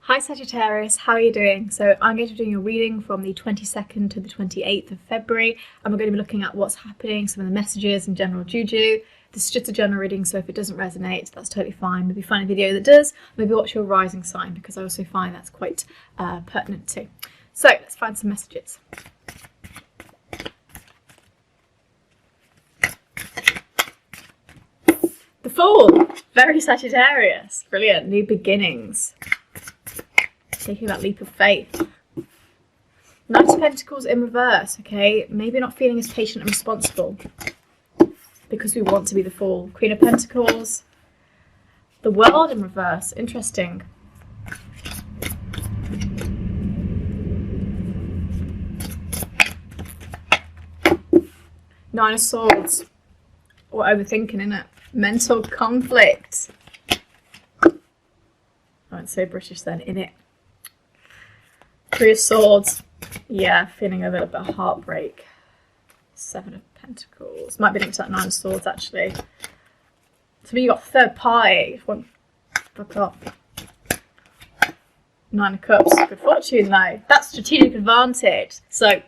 Hi Sagittarius, how are you doing? So I'm going to be doing a reading from the 22nd to the 28th of February, and we're going to be looking at what's happening, some of the messages and general juju. This is just a general reading, so if it doesn't resonate, that's totally fine. Maybe find a video that does, maybe watch your rising sign, because I also find that's quite pertinent too. So let's find some messages. The Fool, very Sagittarius, brilliant, new beginnings. Taking that leap of faith. Knight of Pentacles in reverse, okay? Maybe not feeling as patient and responsible because we want to be the Fool. Queen of Pentacles. The World in reverse, interesting. Nine of Swords. Or overthinking, innit? Mental conflict. I won't say British then, innit? Three of Swords. Yeah, feeling a little bit of heartbreak. Seven of Pentacles. Might be linked to that Nine of Swords, actually. So you got third party. Fuck off. Nine of Cups. Good fortune, though. That's strategic advantage. So,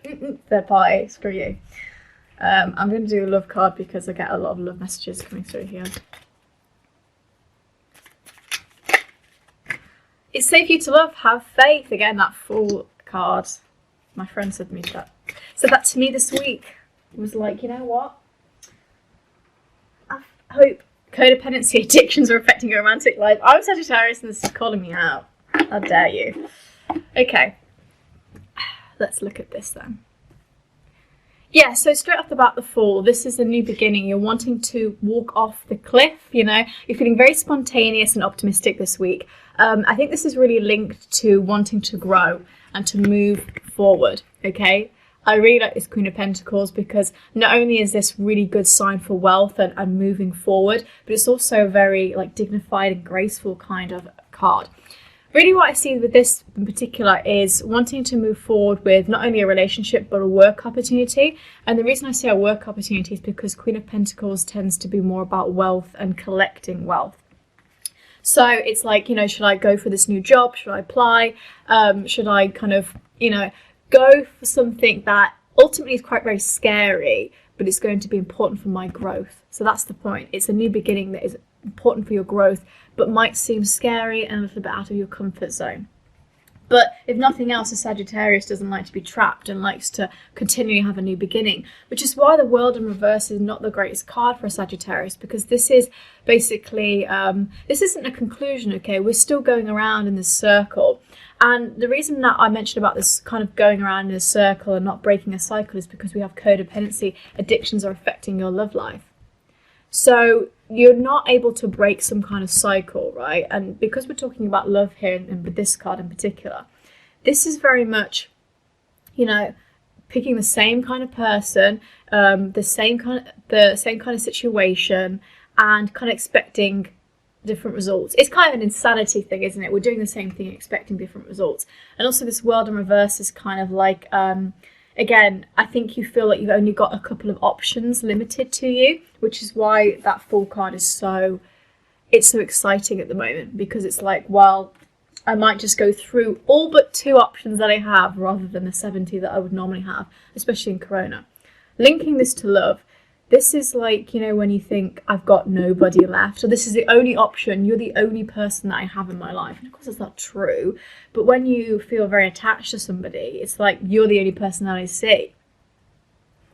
third party. Screw you. I'm going to do a love card because I get a lot of love messages coming through here. It's safe for you to love, have faith. Again, that Fool card. My friend said that to me this week. It was like, you know what? I hope codependency addictions are affecting your romantic life. I'm Sagittarius and this is calling me out. How dare you? Okay. Let's look at this then. Yeah, so straight off the bat, the Fool. This is a new beginning. You're wanting to walk off the cliff, you know. You're feeling very spontaneous and optimistic this week. I think this is really linked to wanting to grow and to move forward, okay? I really like this Queen of Pentacles because not only is this really good sign for wealth and moving forward, but it's also a very like dignified and graceful kind of card. Really what I see with this in particular is wanting to move forward with not only a relationship but a work opportunity. And the reason I say a work opportunity is because Queen of Pentacles tends to be more about wealth and collecting wealth. So it's like, you know, should I go for this new job? Should I apply? Should I kind of, you know, go for something that ultimately is quite very scary, but it's going to be important for my growth. So that's the point. It's a new beginning that is important for your growth, but might seem scary and a little bit out of your comfort zone. But if nothing else, a Sagittarius doesn't like to be trapped and likes to continually have a new beginning, which is why the World in reverse is not the greatest card for a Sagittarius, because this is basically, this isn't a conclusion, okay? We're still going around in this circle. And the reason that I mentioned about this kind of going around in a circle and not breaking a cycle is because we have codependency. Addictions are affecting your love life. So you're not able to break some kind of cycle, right? And because we're talking about love here, and with this card in particular, this is very much, you know, picking the same kind of person, the same kind of situation, and kind of expecting different results. It's kind of an insanity thing, isn't it? We're doing the same thing, expecting different results. And also this World in reverse is kind of like, again, I think you feel like you've only got a couple of options limited to you, which is why that Fool card is so exciting at the moment, because it's like, well, I might just go through all but two options that I have rather than the 70 that I would normally have, especially in Corona. Linking this to love, this is like, you know, when you think I've got nobody left, or this is the only option, you're the only person that I have in my life. And of course, that's not true. But when you feel very attached to somebody, it's like you're the only person that I see.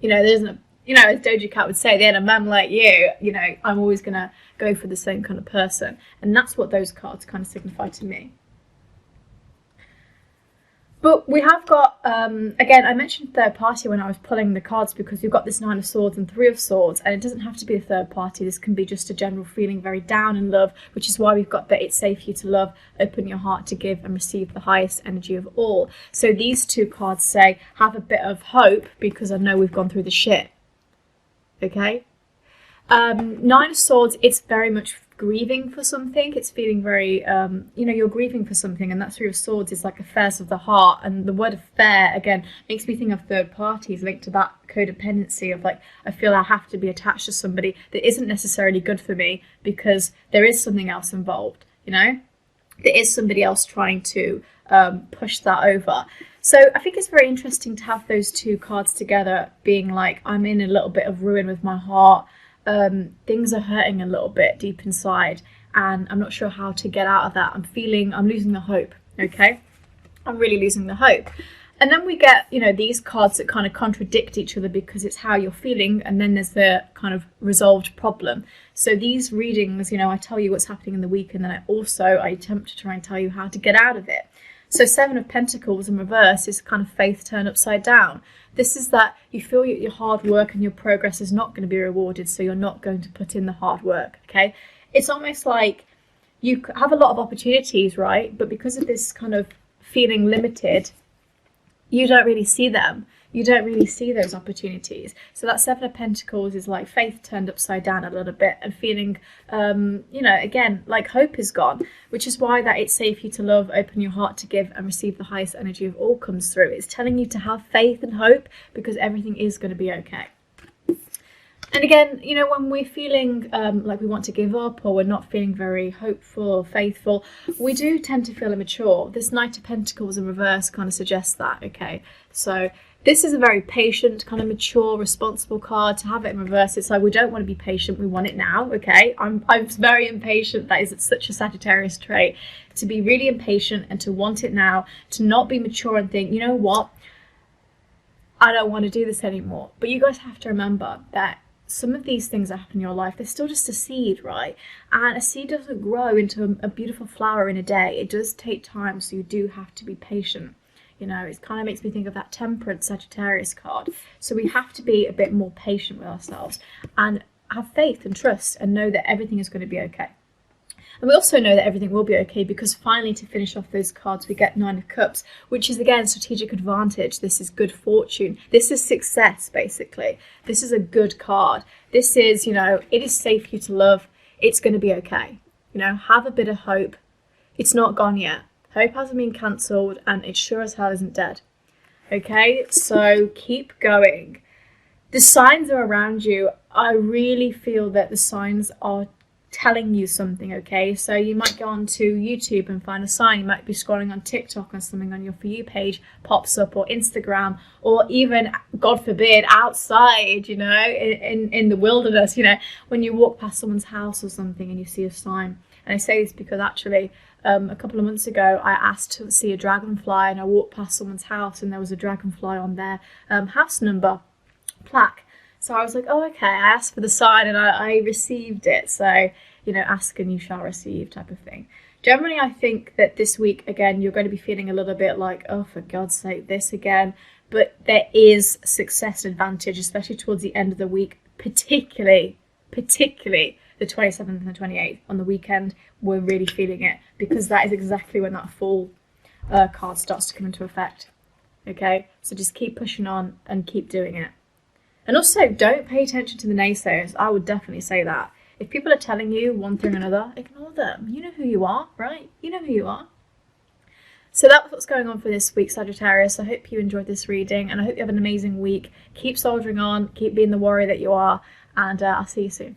You know, there's no, you know, as Doja Cat would say, then a man like you know, I'm always going to go for the same kind of person. And that's what those cards kind of signify to me. But we have got, again, I mentioned third party when I was pulling the cards because you've got this Nine of Swords and Three of Swords, and it doesn't have to be a third party. This can be just a general feeling very down in love, which is why we've got that it's safe for you to love, open your heart to give and receive the highest energy of all. So these two cards say, have a bit of hope because I know we've gone through the shit. Okay? Nine of Swords, it's very much grieving for something. It's feeling very, you know, you're grieving for something, and that Three of Swords is like affairs of the heart. And the word affair, again, makes me think of third parties linked to that codependency of like, I feel I have to be attached to somebody that isn't necessarily good for me because there is something else involved, you know? there is somebody else trying to push that over. So I think it's very interesting to have those two cards together, being like, I'm in a little bit of ruin with my heart. Things are hurting a little bit deep inside, and I'm not sure how to get out of that. I'm losing the hope. Okay, I'm really losing the hope. And then we get, these cards that kind of contradict each other because it's how you're feeling, and then there's the kind of resolved problem. So these readings, I tell you what's happening in the week, and then I attempt to try and tell you how to get out of it. So Seven of Pentacles in reverse is kind of faith turned upside down. This is that you feel your hard work and your progress is not going to be rewarded, so you're not going to put in the hard work, okay? It's almost like you have a lot of opportunities, right? But because of this kind of feeling limited, you don't really see them. You don't really see those opportunities. So that Seven of Pentacles is like faith turned upside down a little bit, and feeling, again, like hope is gone, which is why that it's safe for you to love, open your heart to give, and receive the highest energy of all comes through. It's telling you to have faith and hope, because everything is going to be okay. And again, when we're feeling like we want to give up, or we're not feeling very hopeful or faithful, we do tend to feel immature. This Knight of Pentacles in reverse kind of suggests that, okay? So this is a very patient, kind of mature, responsible card. To have it in reverse, it's like we don't want to be patient, we want it now, okay? I'm very impatient. That is such a Sagittarius trait, to be really impatient and to want it now, to not be mature and think, you know what, I don't want to do this anymore. But you guys have to remember that some of these things that happen in your life, they're still just a seed, right? And a seed doesn't grow into a beautiful flower in a day. It does take time, so you do have to be patient. It kind of makes me think of that Temperance Sagittarius card. So we have to be a bit more patient with ourselves and have faith and trust and know that everything is going to be okay. And we also know that everything will be okay, because finally, to finish off those cards, we get Nine of Cups, which is, again, strategic advantage. This is good fortune. This is success, basically. This is a good card. This is, it is safe for you to love. It's going to be okay. Have a bit of hope. It's not gone yet. Hope hasn't been cancelled, and it sure as hell isn't dead. Okay, so keep going. The signs are around you. I really feel that the signs are telling you something, okay? So you might go onto YouTube and find a sign. You might be scrolling on TikTok and something on your For You page pops up, or Instagram, or even, God forbid, outside, in the wilderness, when you walk past someone's house or something and you see a sign. And I say this because actually a couple of months ago I asked to see a dragonfly, and I walked past someone's house and there was a dragonfly on their house number plaque. So I was like, oh, okay, I asked for the sign and I received it. So, ask and you shall receive type of thing. Generally, I think that this week, again, you're going to be feeling a little bit like, oh, for God's sake, this again. But there is success advantage, especially towards the end of the week, particularly the 27th and the 28th. On the weekend, we're really feeling it, because that is exactly when that full card starts to come into effect. Okay, so just keep pushing on and keep doing it. And also, don't pay attention to the naysayers. I would definitely say that. If people are telling you one thing or another, ignore them. You know who you are, right? You know who you are. So that's what's going on for this week, Sagittarius. I hope you enjoyed this reading, and I hope you have an amazing week. Keep soldiering on, keep being the warrior that you are, and I'll see you soon.